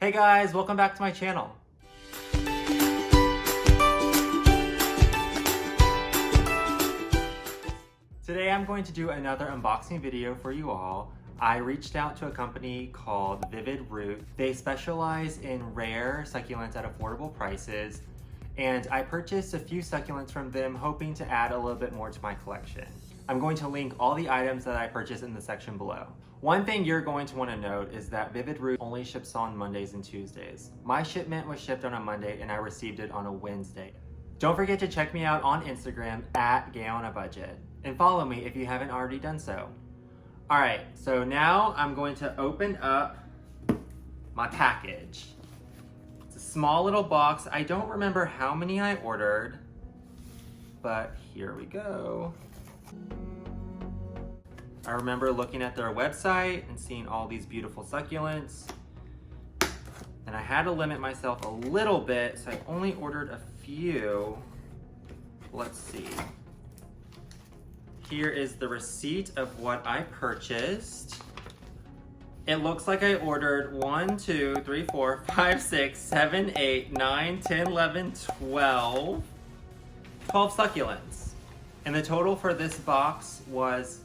Hey guys, welcome back to my channel. Today I'm going to do another unboxing video for you all. I reached out to a company called Vivid Root. They specialize in rare succulents at affordable prices, and I purchased a few succulents from them hoping to add a little bit more to my collection. I'm going to link all the items that I purchased in the section below. One thing you're going to want to note is that Vivid Root only ships on Mondays and Tuesdays. My shipment was shipped on a Monday and I received it on a Wednesday. Don't forget to check me out on Instagram at GayOnABudget and follow me if you haven't already done so. Alright, so now I'm going to open up my package. It's a small little box. I don't remember how many I ordered, but here we go. I remember looking at their website and seeing all these beautiful succulents, and I had to limit myself a little bit, so I only ordered a few. Let's see. Here is the receipt of what I purchased. It looks like I ordered 1, 2, 3, 4, 5, 6, 7, 8, 9, 10, 11, 12 succulents. And the total for this box was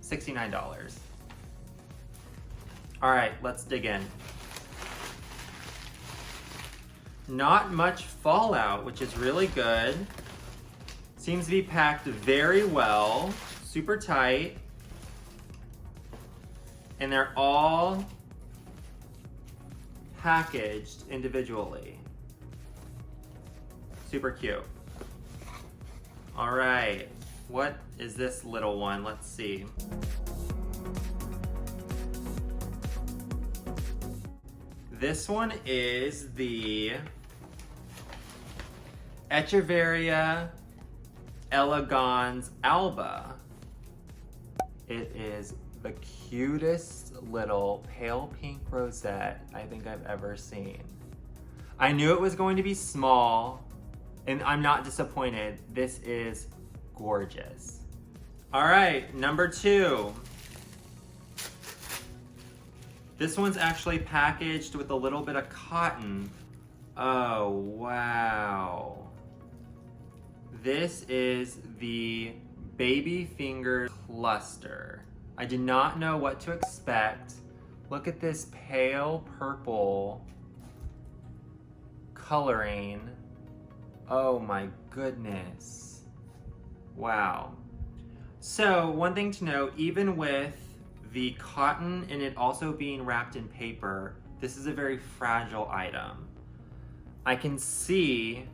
$69. All right, let's dig in. Not much fallout, which is really good. Seems to be packed very well, super tight. And they're all packaged individually. Super cute. All right. What is this little one? Let's see. This one is the ECHEVERIA ELEGANS ALBA. It is the cutest little pale pink rosette I think I've ever seen. I knew it was going to be small, and I'm not disappointed. This is gorgeous. All right, number 2. This one's actually packaged with a little bit of cotton. Oh, wow. This is the Baby Finger Cluster. I did not know what to expect. Look at this pale purple coloring. Oh my goodness. Wow. So one thing to note, even with the cotton and it also being wrapped in paper, this is a very fragile item. I can see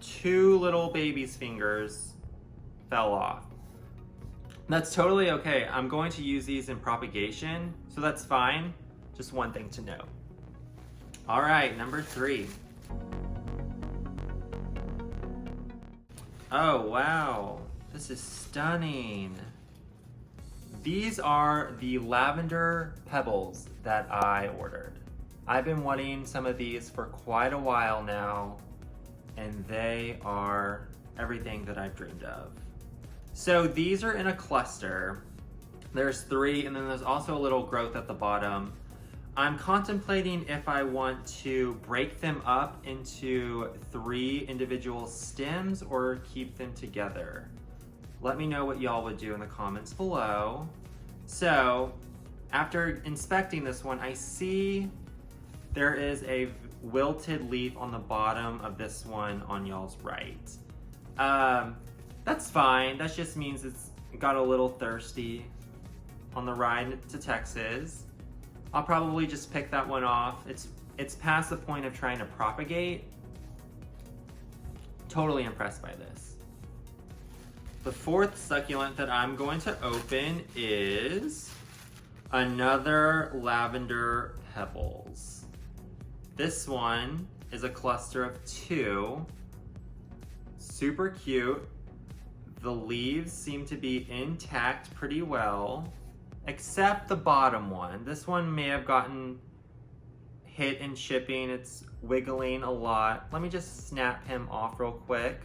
2 little baby's fingers fell off. That's totally okay. I'm going to use these in propagation, so that's fine. Just one thing to note. All right, number 3. Oh, wow. This is stunning. These are the lavender pebbles that I ordered. I've been wanting some of these for quite a while now, and they are everything that I've dreamed of. So these are in a cluster. There's 3, and then there's also a little growth at the bottom. I'm contemplating if I want to break them up into 3 individual stems or keep them together. Let me know what y'all would do in the comments below. So, after inspecting this one, I see there is a wilted leaf on the bottom of this one on y'all's right. That's fine. That just means it's got a little thirsty on the ride to Texas. I'll probably just pick that one off. It's past the point of trying to propagate. Totally impressed by this. The 4th succulent that I'm going to open is another lavender pebbles. This one is a cluster of 2. Super cute. The leaves seem to be intact pretty well, except the bottom one. This one may have gotten hit in shipping. It's wiggling a lot. Let me just snap him off real quick.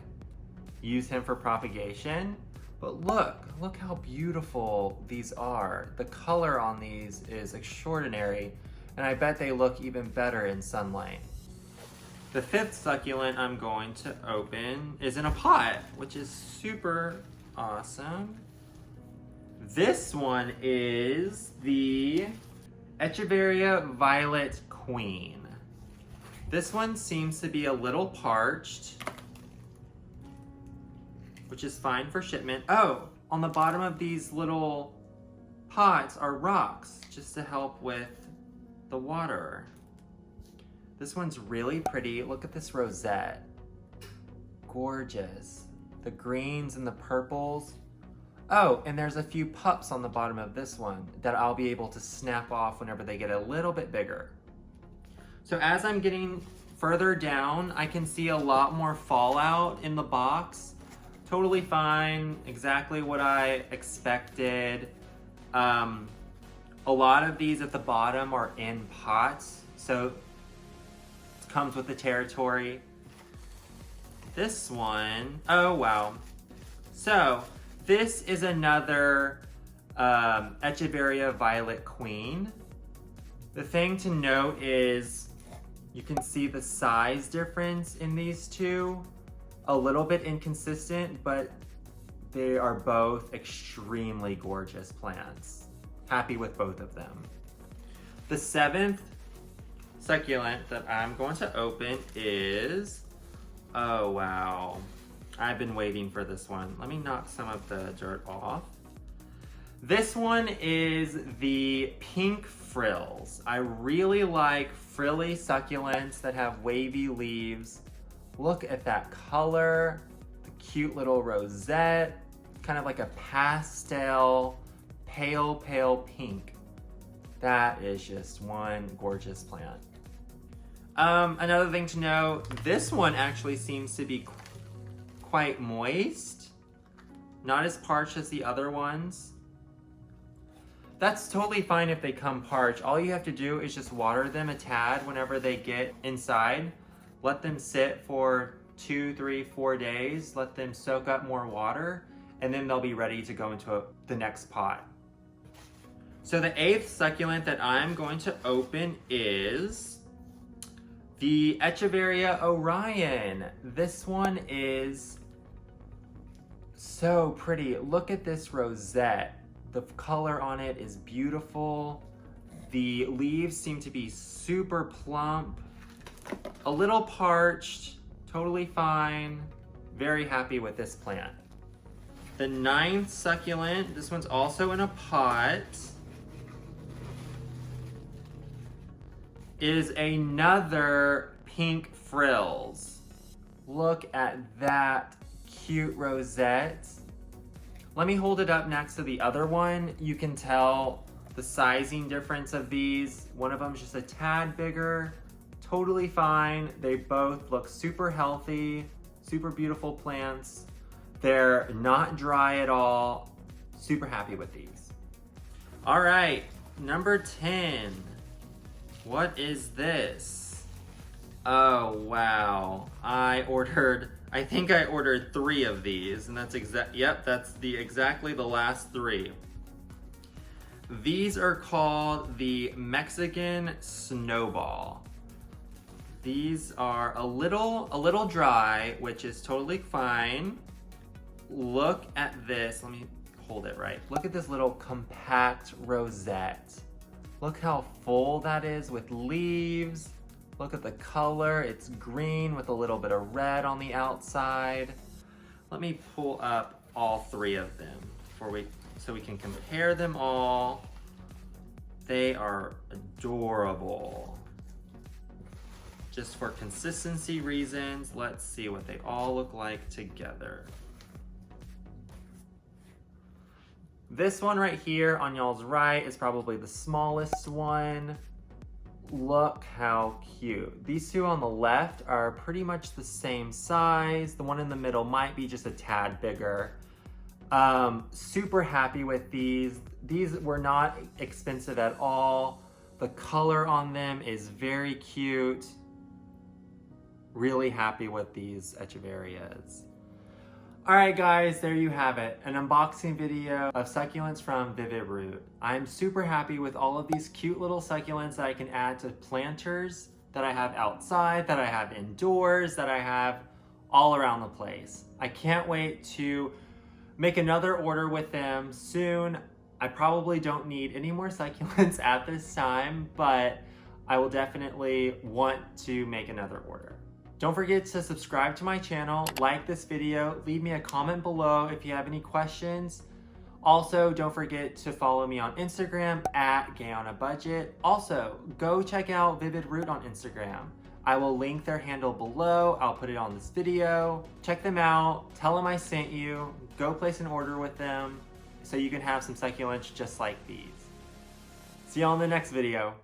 Use him for propagation. But look how beautiful these are. The color on these is extraordinary, and I bet they look even better in sunlight. The fifth succulent I'm going to open is in a pot, which is super awesome. This one is the ECHEVERIA Violet Queen. This one seems to be a little parched, which is fine for shipment. Oh, on the bottom of these little pots are rocks, just to help with the water. This one's really pretty. Look at this rosette. Gorgeous. The greens and the purples. Oh, and there's a few pups on the bottom of this one that I'll be able to snap off whenever they get a little bit bigger. So as I'm getting further down, I can see a lot more fallout in the box. Totally fine, exactly what I expected. A lot of these at the bottom are in pots, so it comes with the territory. This one, oh wow. So this is another ECHEVERIA Violet Queen. The thing to note is you can see the size difference in these two. A little bit inconsistent, but they are both extremely gorgeous plants. Happy with both of them. The seventh succulent that I'm going to open is, oh wow, I've been waiting for this one. Let me knock some of the dirt off. This one is the pink frills. I really like frilly succulents that have wavy leaves. Look at that color, the cute little rosette, kind of like a pastel, pale pink. That is just one gorgeous plant. Another thing to know, this one actually seems to be quite moist, not as parched as the other ones. That's totally fine if they come parched. All you have to do is just water them a tad whenever they get inside. Let them sit for 2, 3, 4 days. Let them soak up more water, and then they'll be ready to go into the next pot. So the eighth succulent that I'm going to open is the ECHEVERIA ORION. This one is so pretty. Look at this rosette. The color on it is beautiful. The leaves seem to be super plump. A little parched, totally fine. Very happy with this plant. The ninth succulent, this one's also in a pot, is another pink frills. Look at that cute rosette. Let me hold it up next to the other one. You can tell the sizing difference of these. One of them's just a tad bigger. Totally fine. They both look super healthy, super beautiful plants. They're not dry at all. Super happy with these. All right, number 10. What is this? Oh, wow. I think I ordered 3 of these, and that's exactly the last 3. These are called the Mexican SNOWBALL. These are a little dry, which is totally fine. Look at this. Let me hold it right. Look at this little compact rosette. Look how full that is with leaves. Look at the color. It's green with a little bit of red on the outside. Let me pull up all 3 of them so we can compare them all. They are adorable. Just for consistency reasons, let's see what they all look like together. This one right here on y'all's right is probably the smallest one. Look how cute. These 2 on the left are pretty much the same size. The one in the middle might be just a tad bigger. Super happy with these. These were not expensive at all. The color on them is very cute. Really happy with these ECHEVERIAs. Alright guys, there you have it. An unboxing video of succulents from Vivid Root. I'm super happy with all of these cute little succulents that I can add to planters that I have outside, that I have indoors, that I have all around the place. I can't wait to make another order with them soon. I probably don't need any more succulents at this time, but I will definitely want to make another order. Don't forget to subscribe to my channel, like this video, leave me a comment below if you have any questions. Also, don't forget to follow me on Instagram at GayOnABudget. Also, go check out Vivid Root on Instagram. I will link their handle below. I'll put it on this video. Check them out, tell them I sent you, go place an order with them so you can have some succulents just like these. See y'all in the next video.